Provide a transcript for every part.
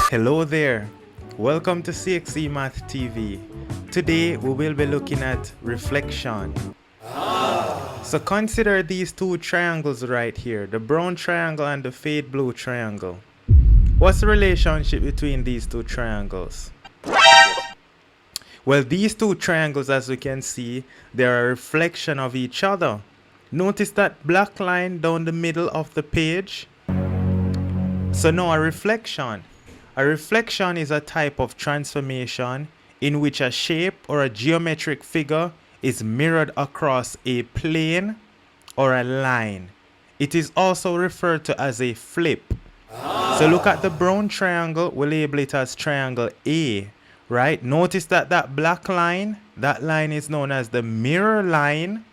Hello there, welcome to CXE Math TV. Today we will be looking at reflection. So consider these two triangles right here, the brown triangle and the fade blue triangle. What's the relationship between these two triangles? Well, these two triangles, as we can see, they're a reflection of each other. Notice that black line down the middle of the page? So now a reflection. A reflection is a type of transformation in which a shape or a geometric figure is mirrored across a plane or a line. It is also referred to as a flip. So look at the brown triangle, we label it as triangle A, right? Notice that that black line, that line is known as the mirror line,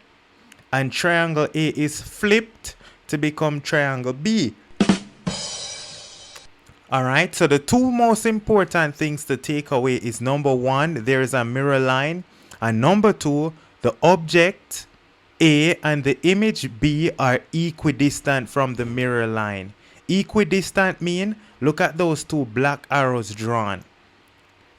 and triangle A is flipped to become triangle B. Alright, so the two most important things to take away is number one, there is a mirror line, and number two, the object A and the image B are equidistant from the mirror line. Equidistant mean, look at those two black arrows drawn.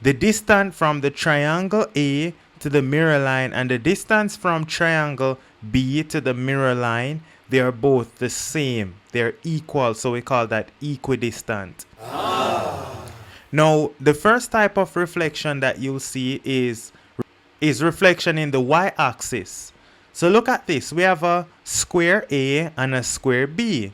The distance from the triangle A to the mirror line and the distance from triangle B to the mirror line, they are both the same. They're equal, so we call that equidistant. Now, the first type of reflection that you'll see is reflection in the y-axis. So look at this. We have a square A and a square B.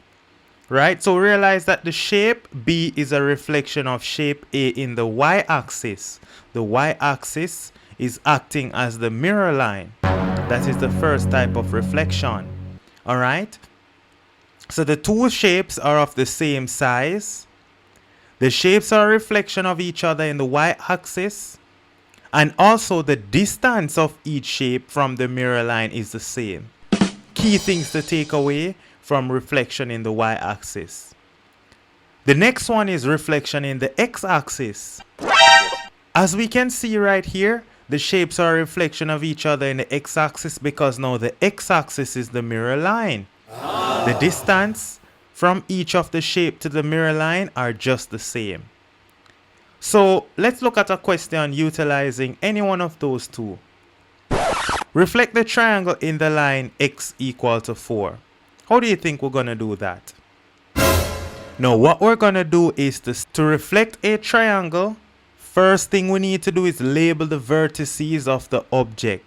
Right? So realize that the shape B is a reflection of shape A in the y-axis. The y-axis is acting as the mirror line. That is the first type of reflection. Alright? So the two shapes are of the same size. The shapes are a reflection of each other in the y-axis. And also the distance of each shape from the mirror line is the same. Key things to take away from reflection in the y-axis. The next one is reflection in the x-axis. As we can see right here, the shapes are a reflection of each other in the x-axis because now the x-axis is the mirror line. The distance from each of the shape to the mirror line are just the same. So let's look at a question utilizing any one of those two. Reflect the triangle in the line x equal to 4. How do you think we're going to do that? Now what we're going to do is to reflect a triangle. First thing we need to do is label the vertices of the object.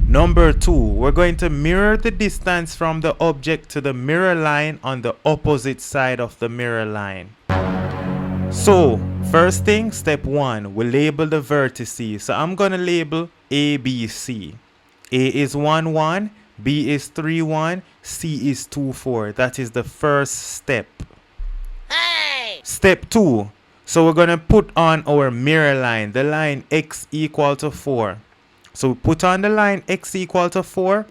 Number two, we're going to mirror the distance from the object to the mirror line on the opposite side of the mirror line. So, first thing, step one, we label the vertices. So I'm going to label A, B, C. A is 1, 1, B is 3, 1, C is 2, 4. That is the first step. Hey! Step two, so we're going to put on our mirror line, the line x equal to 4. So we put on the line x equal to 4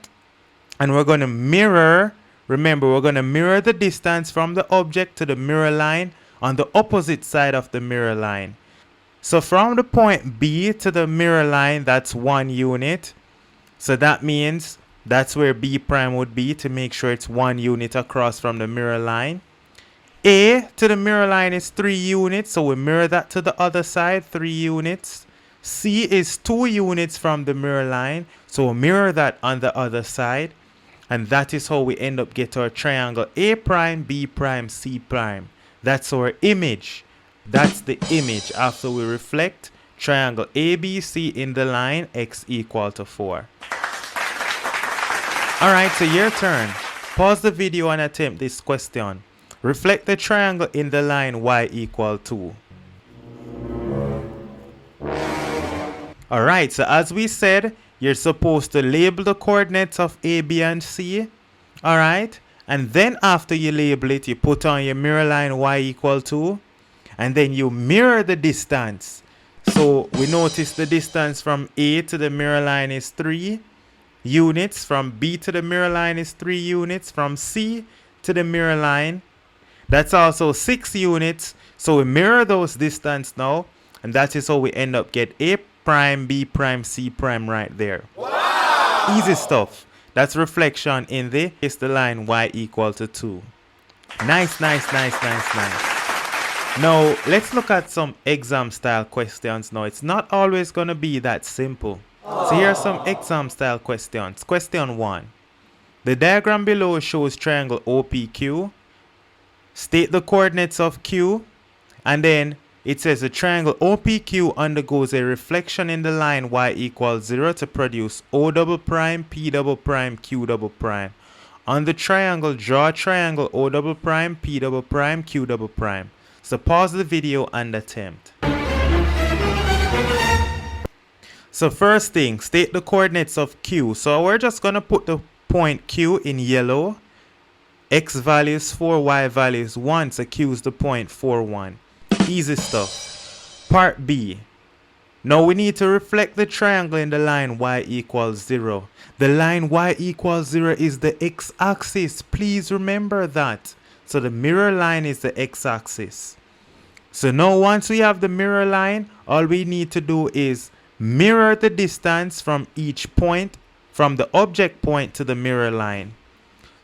and we're going to mirror, remember we're going to mirror the distance from the object to the mirror line on the opposite side of the mirror line. So from the point B to the mirror line, that's 1 unit. So that means that's where B prime would be to make sure it's 1 unit across from the mirror line. A to the mirror line is 3 units, so we mirror that to the other side, 3 units. C is 2 units from the mirror line, so we'll mirror that on the other side. And that is how we end up get our triangle A prime, B prime, C prime. That's our image. That's the image after we reflect triangle ABC in the line x equal to 4. Alright, so your turn. Pause the video and attempt this question. Reflect the triangle in the line y equal 2. Alright, so as we said, you're supposed to label the coordinates of A, B, and C. Alright, and then after you label it, you put on your mirror line y equal 2. And then you mirror the distance. So we notice the distance from A to the mirror line is 3 units. From B to the mirror line is 3 units. From C to the mirror line, that's also 6 units. So we mirror those distance now. And that is how we end up get A prime, B prime, C prime right there. Wow! Easy stuff. That's reflection in the is the line y equal to 2. Nice. Now, let's look at some exam style questions now. It's not always going to be that simple. So here are some exam style questions. Question 1. The diagram below shows triangle OPQ. State the coordinates of Q. And then it says the triangle OPQ undergoes a reflection in the line y equals 0 to produce O double prime, P double prime, Q double prime. On the triangle, draw a triangle O double prime, P double prime, Q double prime. So pause the video and attempt. So first thing, state the coordinates of Q. So we're just going to put the point Q in yellow. X value is 4, Y value is 1. So Q is the point 4, 1. Easy stuff. Part B. Now we need to reflect the triangle in the line y equals 0. The line y equals 0 is the x-axis. Please remember that. So the mirror line is the x-axis. So now once we have the mirror line, all we need to do is mirror the distance from each point, from the object point to the mirror line.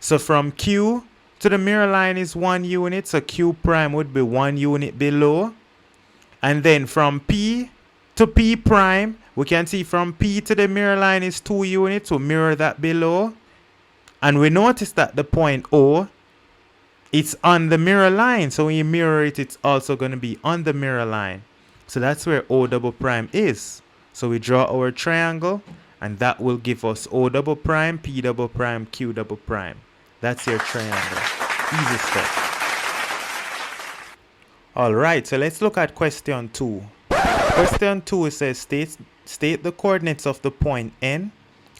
So from Q to the mirror line is 1 unit, so Q prime would be 1 unit below. And then from P to P prime, we can see from P to the mirror line is 2 units, so mirror that below. And we notice that the point O, it's on the mirror line, so when you mirror it, it's also going to be on the mirror line. So that's where O double prime is. So we draw our triangle, and that will give us O double prime, P double prime, Q double prime. That's your triangle. Easy stuff. Alright, so let's look at question 2. Question 2 says state the coordinates of the point N.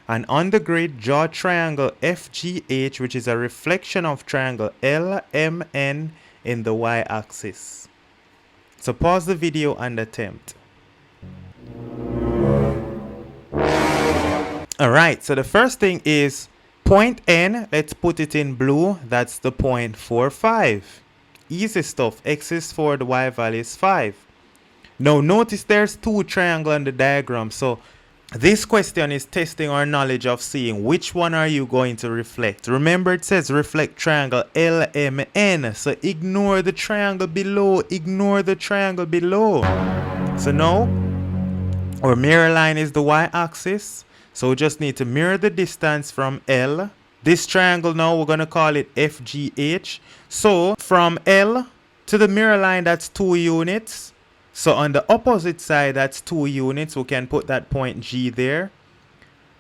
And on the grid, draw a triangle FGH, which is a reflection of triangle LMN in the y-axis. So pause the video and attempt. Alright, so the first thing is point N, let's put it in blue, that's the point 4, 5. Easy stuff, x is 4, the y value is 5. Now notice there's 2 triangles on the diagram, so this question is testing our knowledge of seeing which one are you going to reflect. Remember it says reflect triangle LMN, so ignore the triangle below, So now our mirror line is the y-axis. So we just need to mirror the distance from L. This triangle now, we're going to call it FGH. So from L to the mirror line, that's 2 units. So on the opposite side, that's 2 units. We can put that point G there.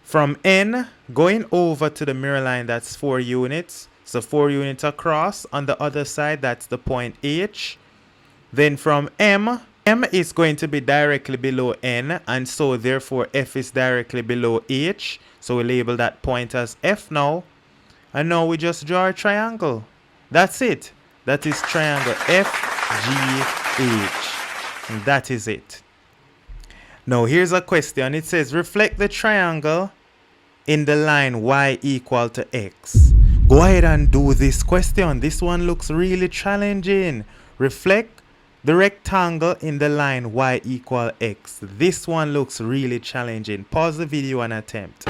From N, going over to the mirror line, that's 4 units. So 4 units across. On the other side, that's the point H. Then from M is going to be directly below N, and so therefore F is directly below H. So we label that point as F now. And now we just draw a triangle. That's it. That is triangle FGH. And that is it. Now here's a question. It says reflect the triangle in the line y equal to x. Go ahead and do this question. This one looks really challenging. Reflect the rectangle in the line y equal x. This one looks really challenging. Pause the video and attempt.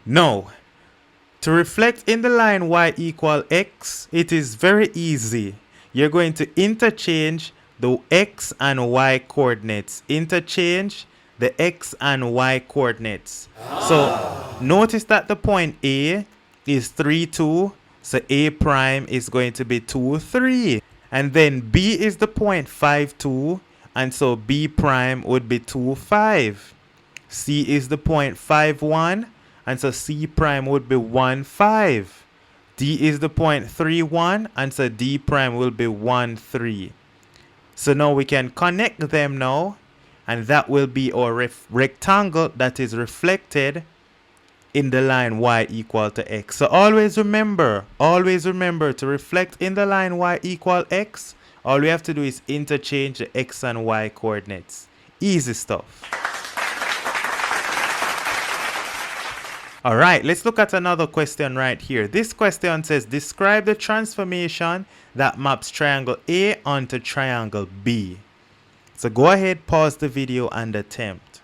Now, to reflect in the line y equal x, it is very easy. You're going to interchange the x and y coordinates. Interchange the x and y coordinates. So notice that the point A is 3, 2. So A prime is going to be 2, 3. And then B is the point 5, 2. And so B prime would be 2, 5. C is the point 5, 1. And so C prime would be 1, 5. D is the point 3, 1. And so D prime will be 1, 3. So now we can connect them now. And that will be our rectangle that is reflected in the line y equal to x. So always remember to reflect in the line y equal x. All we have to do is interchange the x and y coordinates. Easy stuff. Alright, let's look at another question right here. This question says describe the transformation that maps triangle A onto triangle B. So go ahead, pause the video and attempt.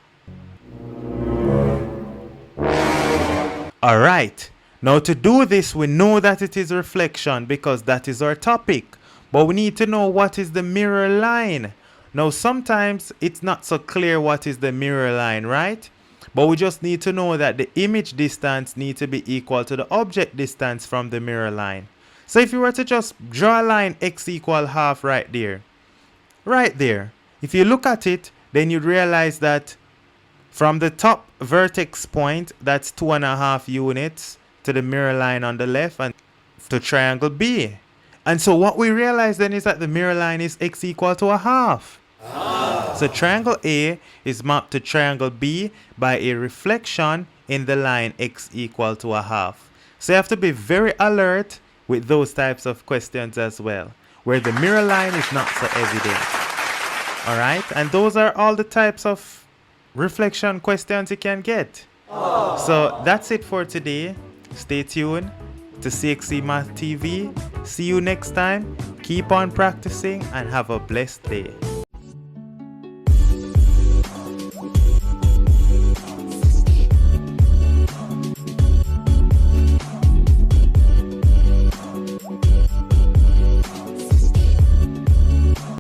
Alright, now to do this, we know that it is reflection because that is our topic. But we need to know what is the mirror line. Now sometimes it's not so clear what is the mirror line, right? But we just need to know that the image distance needs to be equal to the object distance from the mirror line. So if you were to just draw a line x equal half right there, if you look at it, then you'd realize that from the top vertex point, that's 2.5 units to the mirror line on the left and to triangle B. And so what we realize then is that the mirror line is x equal to a half. So triangle A is mapped to triangle B by a reflection in the line x equal to a half. So you have to be very alert with those types of questions as well, where the mirror line is not so evident. Alright, and those are all the types of reflection questions you can get. So that's it for today. Stay tuned to CXC Math TV. See you next time. Keep on practicing and have a blessed day.